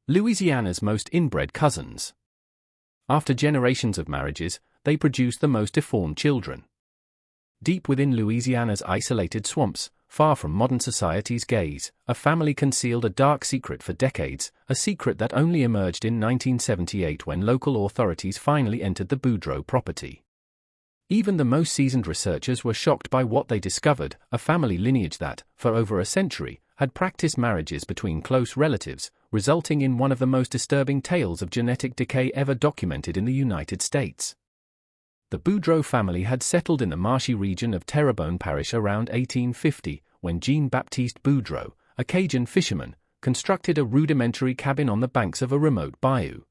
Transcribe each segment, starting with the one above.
Louisiana's most inbred cousins. After generations of marriages, they produce the most deformed children. Deep within Louisiana's isolated swamps, far from modern society's gaze, a family concealed a dark secret for decades, a secret that only emerged in 1978 when local authorities finally entered the Budro property. Even the most seasoned researchers were shocked by what they discovered, a family lineage that, for over a century, had practiced marriages between close relatives, resulting in one of the most disturbing tales of genetic decay ever documented in the United States. The Budro family had settled in the marshy region of Terrebonne Parish around 1850, when Jean-Baptiste Budro, a Cajun fisherman, constructed a rudimentary cabin on the banks of a remote bayou.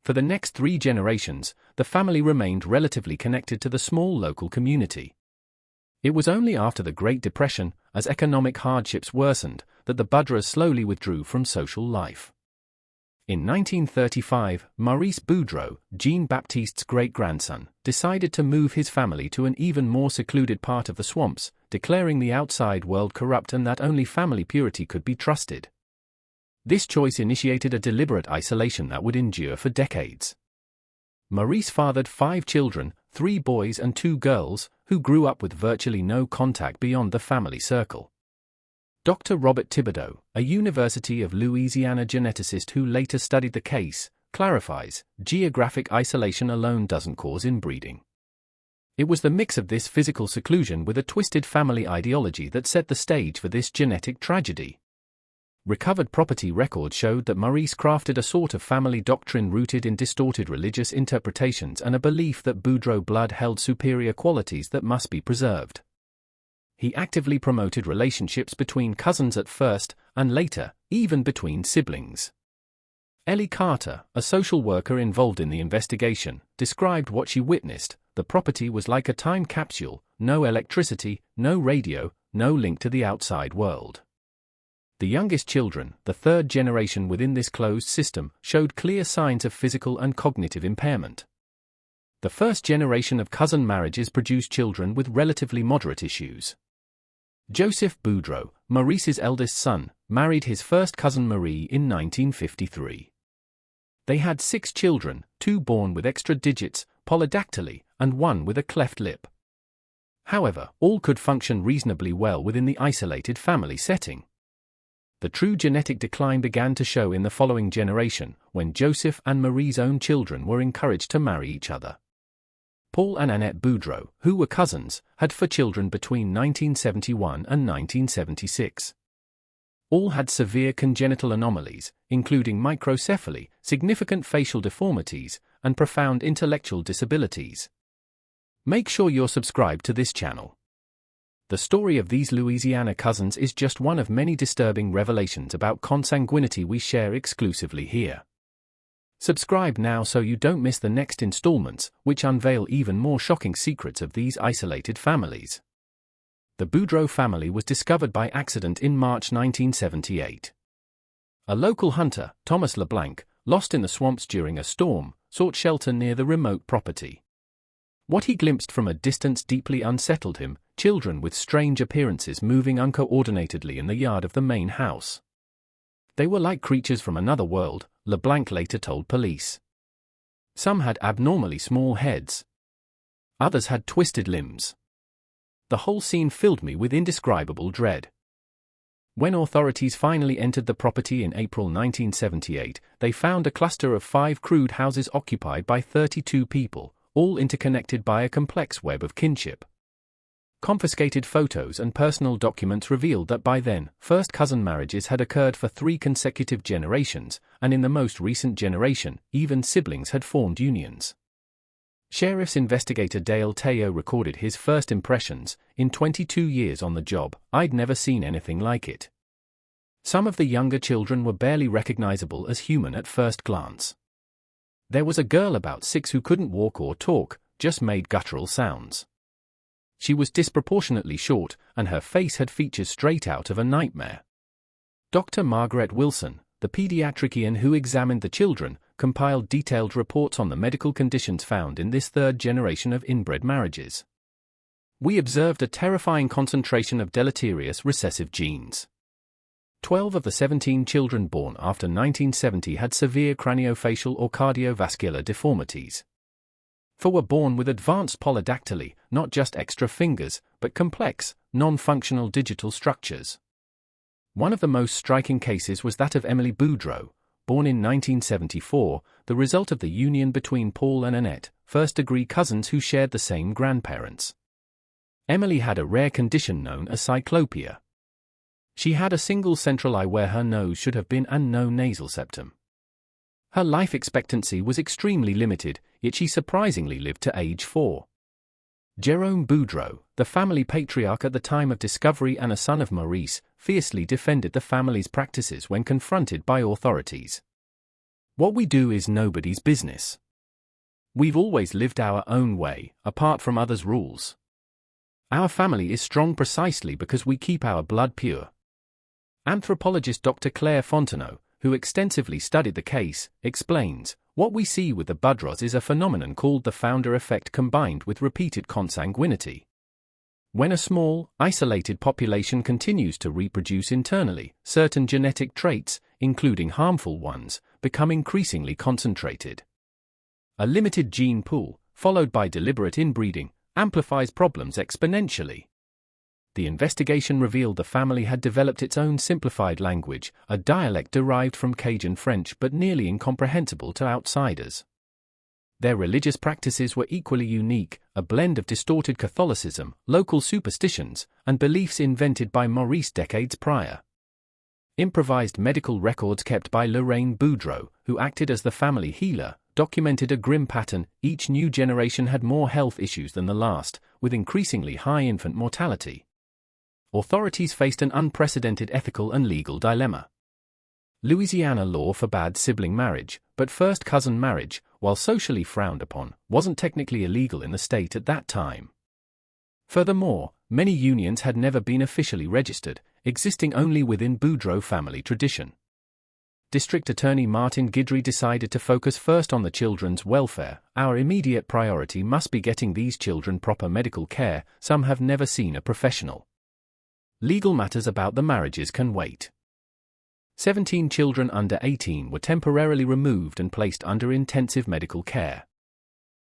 For the next 3 generations, the family remained relatively connected to the small local community. It was only after the Great Depression, as economic hardships worsened, that the Budros slowly withdrew from social life. In 1935, Maurice Budro, Jean-Baptiste's great-grandson, decided to move his family to an even more secluded part of the swamps, declaring the outside world corrupt and that only family purity could be trusted. This choice initiated a deliberate isolation that would endure for decades. Maurice fathered 5 children, 3 boys and 2 girls, who grew up with virtually no contact beyond the family circle. Dr. Robert Thibodeau, a University of Louisiana geneticist who later studied the case, clarifies, geographic isolation alone doesn't cause inbreeding. It was the mix of this physical seclusion with a twisted family ideology that set the stage for this genetic tragedy. Recovered property records showed that Maurice crafted a sort of family doctrine rooted in distorted religious interpretations and a belief that Budro blood held superior qualities that must be preserved. He actively promoted relationships between cousins at first, and later, even between siblings. Ellie Carter, a social worker involved in the investigation, described what she witnessed. The property was like a time capsule, no electricity, no radio, no link to the outside world. The youngest children, the 3rd generation within this closed system, showed clear signs of physical and cognitive impairment. The first generation of cousin marriages produced children with relatively moderate issues. Joseph Budro, Maurice's eldest son, married his first cousin Marie in 1953. They had 6 children, 2 born with extra digits, polydactyly, and 1 with a cleft lip. However, all could function reasonably well within the isolated family setting. The true genetic decline began to show in the following generation, when Joseph and Marie's own children were encouraged to marry each other. Paul and Annette Budro, who were cousins, had 4 children between 1971 and 1976. All had severe congenital anomalies, including microcephaly, significant facial deformities, and profound intellectual disabilities. Make sure you're subscribed to this channel. The story of these Louisiana cousins is just one of many disturbing revelations about consanguinity we share exclusively here. Subscribe now so you don't miss the next installments, which unveil even more shocking secrets of these isolated families. The Budro family was discovered by accident in March 1978. A local hunter, Thomas LeBlanc, lost in the swamps during a storm, sought shelter near the remote property. What he glimpsed from a distance deeply unsettled him, children with strange appearances moving uncoordinatedly in the yard of the main house. They were like creatures from another world, LeBlanc later told police. Some had abnormally small heads. Others had twisted limbs. The whole scene filled me with indescribable dread. When authorities finally entered the property in April 1978, they found a cluster of 5 crude houses occupied by 32 people, all interconnected by a complex web of kinship. Confiscated photos and personal documents revealed that by then, first cousin marriages had occurred for 3 consecutive generations, and in the most recent generation, even siblings had formed unions. Sheriff's investigator Dale Teo recorded his first impressions. In 22 years on the job, I'd never seen anything like it. Some of the younger children were barely recognizable as human at first glance. There was a girl about 6 who couldn't walk or talk, just made guttural sounds. She was disproportionately short, and her face had features straight out of a nightmare. Dr. Margaret Wilson, the pediatrician who examined the children, compiled detailed reports on the medical conditions found in this 3rd generation of inbred marriages. We observed a terrifying concentration of deleterious recessive genes. 12 of the 17 children born after 1970 had severe craniofacial or cardiovascular deformities. 4 were born with advanced polydactyly, not just extra fingers, but complex, non-functional digital structures. One of the most striking cases was that of Emily Budro, born in 1974, the result of the union between Paul and Annette, first-degree cousins who shared the same grandparents. Emily had a rare condition known as cyclopia. She had a single central eye where her nose should have been and no nasal septum. Her life expectancy was extremely limited, yet she surprisingly lived to age 4. Jerome Budro, the family patriarch at the time of discovery and a son of Maurice, fiercely defended the family's practices when confronted by authorities. "What we do is nobody's business. We've always lived our own way, apart from others' rules. Our family is strong precisely because we keep our blood pure." Anthropologist Dr. Claire Fontenot, who extensively studied the case, explains, "What we see with the Budros is a phenomenon called the founder effect combined with repeated consanguinity. When a small, isolated population continues to reproduce internally, certain genetic traits, including harmful ones, become increasingly concentrated. A limited gene pool, followed by deliberate inbreeding, amplifies problems exponentially." The investigation revealed the family had developed its own simplified language, a dialect derived from Cajun French but nearly incomprehensible to outsiders. Their religious practices were equally unique, a blend of distorted Catholicism, local superstitions, and beliefs invented by Maurice decades prior. Improvised medical records kept by Lorraine Budro, who acted as the family healer, documented a grim pattern: each new generation had more health issues than the last, with increasingly high infant mortality. Authorities faced an unprecedented ethical and legal dilemma. Louisiana law forbade sibling marriage, but first cousin marriage, while socially frowned upon, wasn't technically illegal in the state at that time. Furthermore, many unions had never been officially registered, existing only within Budro family tradition. District Attorney Martin Guidry decided to focus first on the children's welfare. "Our immediate priority must be getting these children proper medical care. Some have never seen a professional. Legal matters about the marriages can wait." 17 children under 18 were temporarily removed and placed under intensive medical care.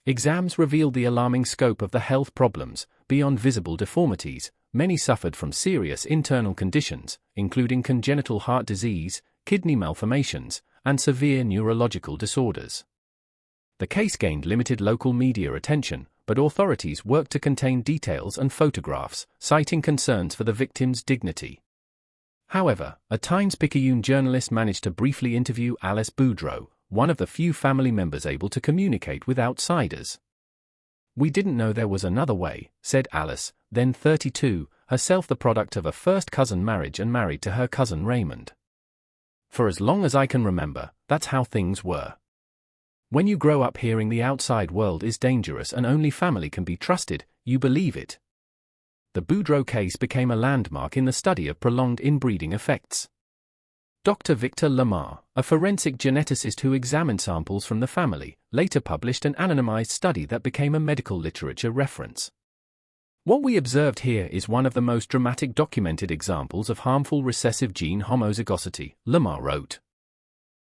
Exams revealed the alarming scope of the health problems. Beyond visible deformities, many suffered from serious internal conditions, including congenital heart disease, kidney malformations, and severe neurological disorders. The case gained limited local media attention, but authorities worked to contain details and photographs, citing concerns for the victims' dignity. However, a Times-Picayune journalist managed to briefly interview Alice Budro, one of the few family members able to communicate with outsiders. "We didn't know there was another way," said Alice, then 32, herself the product of a first-cousin marriage and married to her cousin Raymond. "For as long as I can remember, that's how things were. When you grow up hearing the outside world is dangerous and only family can be trusted, you believe it." The Budro case became a landmark in the study of prolonged inbreeding effects. Dr. Victor Lamar, a forensic geneticist who examined samples from the family, later published an anonymized study that became a medical literature reference. "What we observed here is one of the most dramatic documented examples of harmful recessive gene homozygosity," Lamar wrote.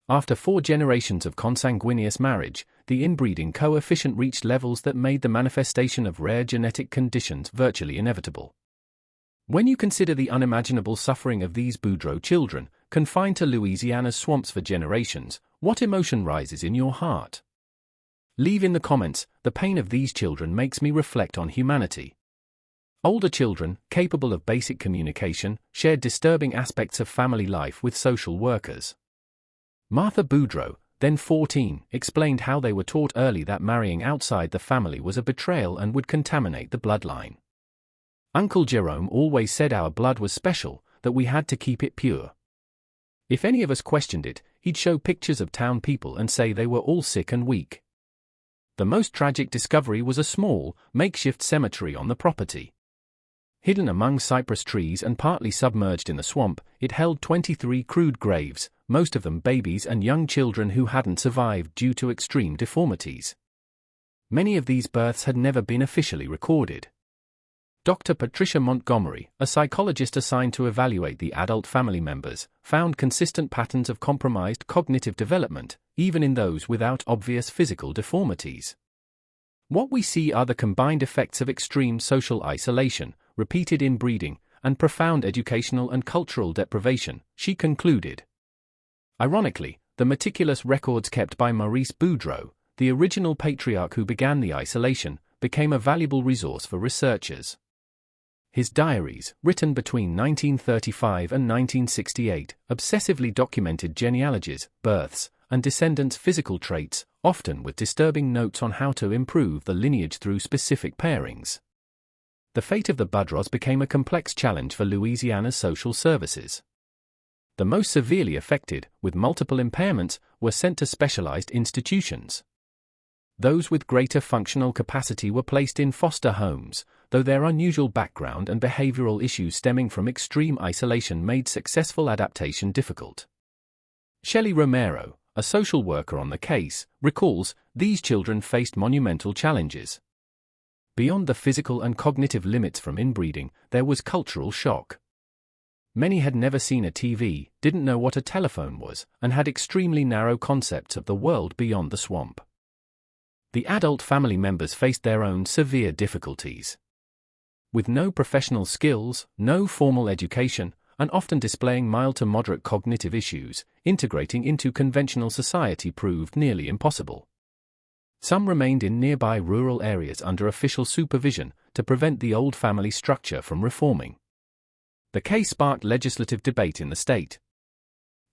After 4 generations of consanguineous marriage, the inbreeding coefficient reached levels that made the manifestation of rare genetic conditions virtually inevitable. When you consider the unimaginable suffering of these Budro children, confined to Louisiana's swamps for generations, what emotion rises in your heart? Leave in the comments. The pain of these children makes me reflect on humanity. Older children, capable of basic communication, shared disturbing aspects of family life with social workers. Martha Budro, then 14, explained how they were taught early that marrying outside the family was a betrayal and would contaminate the bloodline. "Uncle Jerome always said our blood was special, that we had to keep it pure. If any of us questioned it, he'd show pictures of town people and say they were all sick and weak." The most tragic discovery was a small, makeshift cemetery on the property. Hidden among cypress trees and partly submerged in the swamp, it held 23 crude graves, most of them babies and young children who hadn't survived due to extreme deformities. Many of these births had never been officially recorded. Dr. Patricia Montgomery, a psychologist assigned to evaluate the adult family members, found consistent patterns of compromised cognitive development, even in those without obvious physical deformities. What we see are the combined effects of extreme social isolation, repeated inbreeding, and profound educational and cultural deprivation, she concluded. Ironically, the meticulous records kept by Maurice Budro, the original patriarch who began the isolation, became a valuable resource for researchers. His diaries, written between 1935 and 1968, obsessively documented genealogies, births, and descendants' physical traits, often with disturbing notes on how to improve the lineage through specific pairings. The fate of the Budros became a complex challenge for Louisiana's social services. The most severely affected, with multiple impairments, were sent to specialized institutions. Those with greater functional capacity were placed in foster homes, though their unusual background and behavioral issues stemming from extreme isolation made successful adaptation difficult. Shelley Romero, a social worker on the case, recalls, these children faced monumental challenges. Beyond the physical and cognitive limits from inbreeding, there was cultural shock. Many had never seen a TV, didn't know what a telephone was, and had extremely narrow concepts of the world beyond the swamp. The adult family members faced their own severe difficulties. With no professional skills, no formal education, and often displaying mild to moderate cognitive issues, integrating into conventional society proved nearly impossible. Some remained in nearby rural areas under official supervision to prevent the old family structure from reforming. The case sparked legislative debate in the state.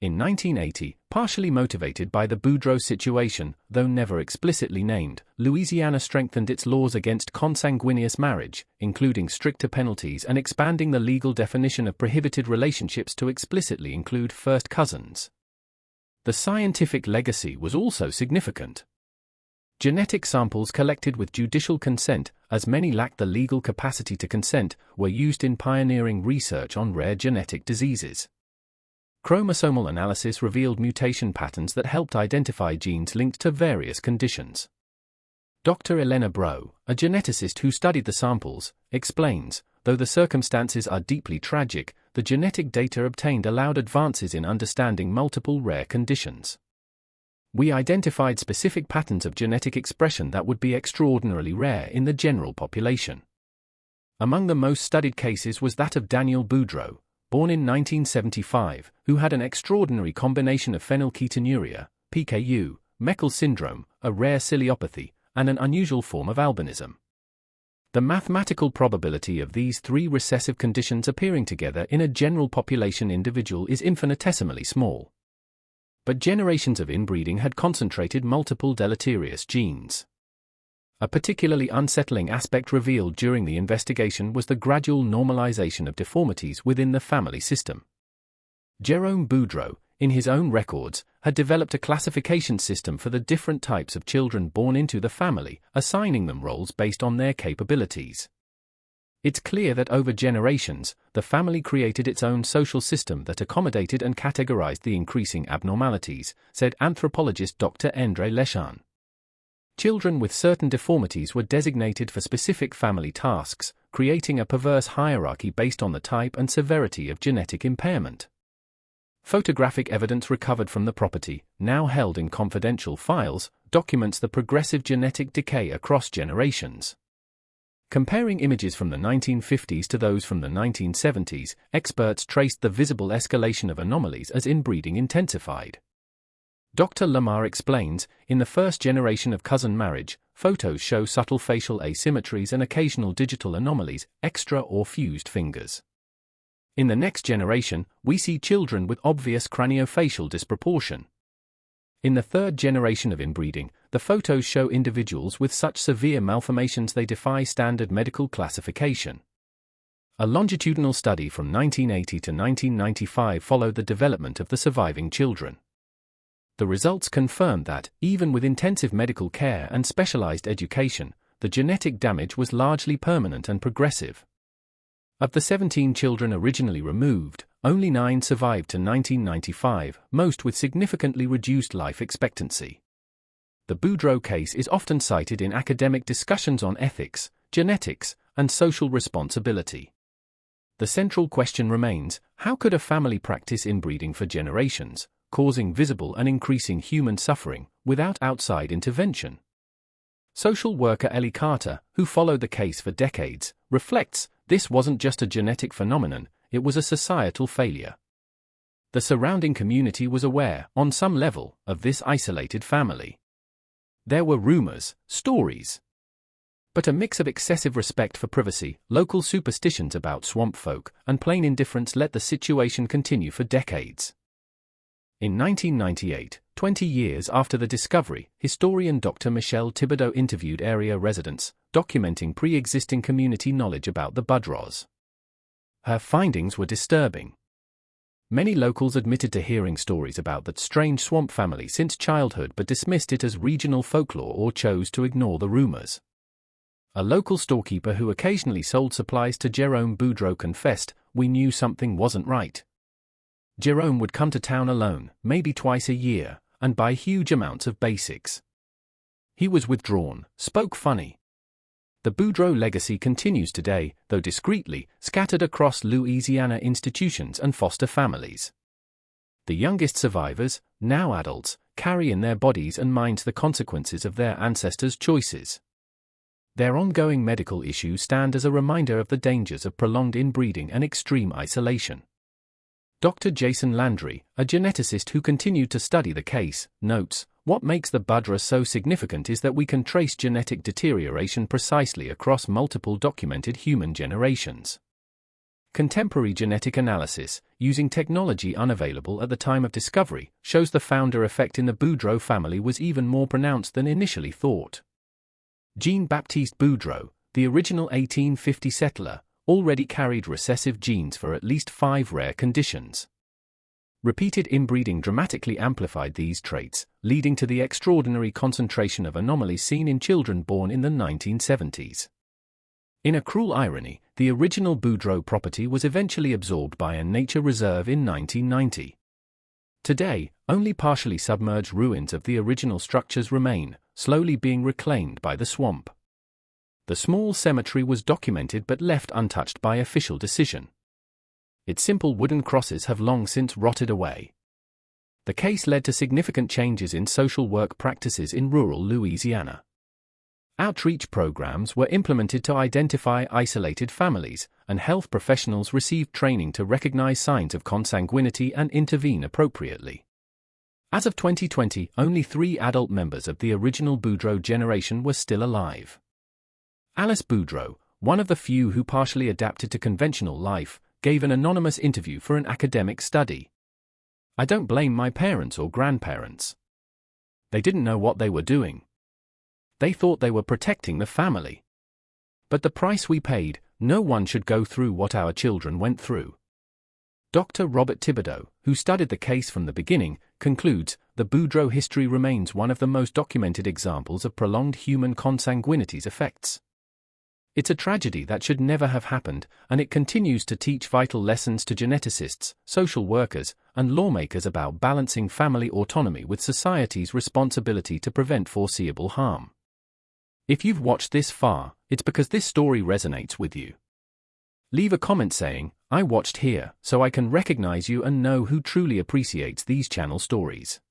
In 1980, partially motivated by the Budro situation, though never explicitly named, Louisiana strengthened its laws against consanguineous marriage, including stricter penalties and expanding the legal definition of prohibited relationships to explicitly include first cousins. The scientific legacy was also significant. Genetic samples collected with judicial consent, as many lacked the legal capacity to consent, were used in pioneering research on rare genetic diseases. Chromosomal analysis revealed mutation patterns that helped identify genes linked to various conditions. Dr. Elena Bro, a geneticist who studied the samples, explains, though the circumstances are deeply tragic, the genetic data obtained allowed advances in understanding multiple rare conditions. We identified specific patterns of genetic expression that would be extraordinarily rare in the general population. Among the most studied cases was that of Daniel Budro, born in 1975, who had an extraordinary combination of phenylketonuria, PKU, Meckel syndrome, a rare ciliopathy, and an unusual form of albinism. The mathematical probability of these three recessive conditions appearing together in a general population individual is infinitesimally small. But generations of inbreeding had concentrated multiple deleterious genes. A particularly unsettling aspect revealed during the investigation was the gradual normalization of deformities within the family system. Jerome Budro, in his own records, had developed a classification system for the different types of children born into the family, assigning them roles based on their capabilities. It's clear that over generations, the family created its own social system that accommodated and categorized the increasing abnormalities, said anthropologist Dr. Endre Lechan. Children with certain deformities were designated for specific family tasks, creating a perverse hierarchy based on the type and severity of genetic impairment. Photographic evidence recovered from the property, now held in confidential files, documents the progressive genetic decay across generations. Comparing images from the 1950s to those from the 1970s, experts traced the visible escalation of anomalies as inbreeding intensified. Dr. Lamar explains, in the first generation of cousin marriage, photos show subtle facial asymmetries and occasional digital anomalies, extra or fused fingers. In the next generation, we see children with obvious craniofacial disproportion. In the third generation of inbreeding, the photos show individuals with such severe malformations they defy standard medical classification. A longitudinal study from 1980 to 1995 followed the development of the surviving children. The results confirmed that, even with intensive medical care and specialized education, the genetic damage was largely permanent and progressive. Of the 17 children originally removed, only 9 survived to 1995, most with significantly reduced life expectancy. The Budro case is often cited in academic discussions on ethics, genetics, and social responsibility. The central question remains, how could a family practice inbreeding for generations, causing visible and increasing human suffering, without outside intervention? Social worker Ellie Carter, who followed the case for decades, reflects, this wasn't just a genetic phenomenon, it was a societal failure. The surrounding community was aware, on some level, of this isolated family. There were rumors, stories, but a mix of excessive respect for privacy, local superstitions about swamp folk, and plain indifference let the situation continue for decades. In 1998, 20 years after the discovery, historian Dr. Michelle Thibodeau interviewed area residents, documenting pre-existing community knowledge about the Budros. Her findings were disturbing. Many locals admitted to hearing stories about that strange swamp family since childhood but dismissed it as regional folklore or chose to ignore the rumors. A local storekeeper who occasionally sold supplies to Jerome Budro confessed, "We knew something wasn't right." Jerome would come to town alone, maybe twice a year, and buy huge amounts of basics. He was withdrawn, spoke funny. The Budro legacy continues today, though discreetly, scattered across Louisiana institutions and foster families. The youngest survivors, now adults, carry in their bodies and minds the consequences of their ancestors' choices. Their ongoing medical issues stand as a reminder of the dangers of prolonged inbreeding and extreme isolation. Dr. Jason Landry, a geneticist who continued to study the case, notes, "What makes the Budro so significant is that we can trace genetic deterioration precisely across multiple documented human generations. Contemporary genetic analysis, using technology unavailable at the time of discovery, shows the founder effect in the Budro family was even more pronounced than initially thought." Jean-Baptiste Budro, the original 1850 settler, already carried recessive genes for at least 5 rare conditions. Repeated inbreeding dramatically amplified these traits, leading to the extraordinary concentration of anomalies seen in children born in the 1970s. In a cruel irony, the original Budro property was eventually absorbed by a nature reserve in 1990. Today, only partially submerged ruins of the original structures remain, slowly being reclaimed by the swamp. The small cemetery was documented but left untouched by official decision. Its simple wooden crosses have long since rotted away. The case led to significant changes in social work practices in rural Louisiana. Outreach programs were implemented to identify isolated families, and health professionals received training to recognize signs of consanguinity and intervene appropriately. As of 2020, only 3 adult members of the original Budro generation were still alive. Alice Budro, one of the few who partially adapted to conventional life, gave an anonymous interview for an academic study. "I don't blame my parents or grandparents. They didn't know what they were doing. They thought they were protecting the family. But the price we paid, no one should go through what our children went through." Dr. Robert Thibodeau, who studied the case from the beginning, concludes, "The Budro history remains one of the most documented examples of prolonged human consanguinity's effects. It's a tragedy that should never have happened, and it continues to teach vital lessons to geneticists, social workers, and lawmakers about balancing family autonomy with society's responsibility to prevent foreseeable harm." If you've watched this far, it's because this story resonates with you. Leave a comment saying, "I watched here, so I can recognize you and know who truly appreciates these channel stories."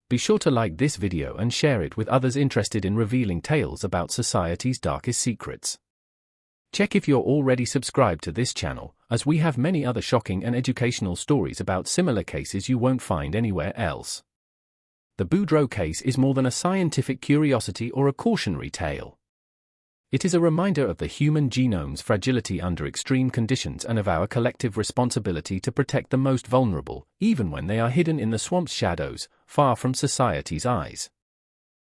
Be sure to like this video and share it with others interested in revealing tales about society's darkest secrets. Check if you're already subscribed to this channel, as we have many other shocking and educational stories about similar cases you won't find anywhere else. The Budro case is more than a scientific curiosity or a cautionary tale. It is a reminder of the human genome's fragility under extreme conditions and of our collective responsibility to protect the most vulnerable, even when they are hidden in the swamp's shadows, far from society's eyes.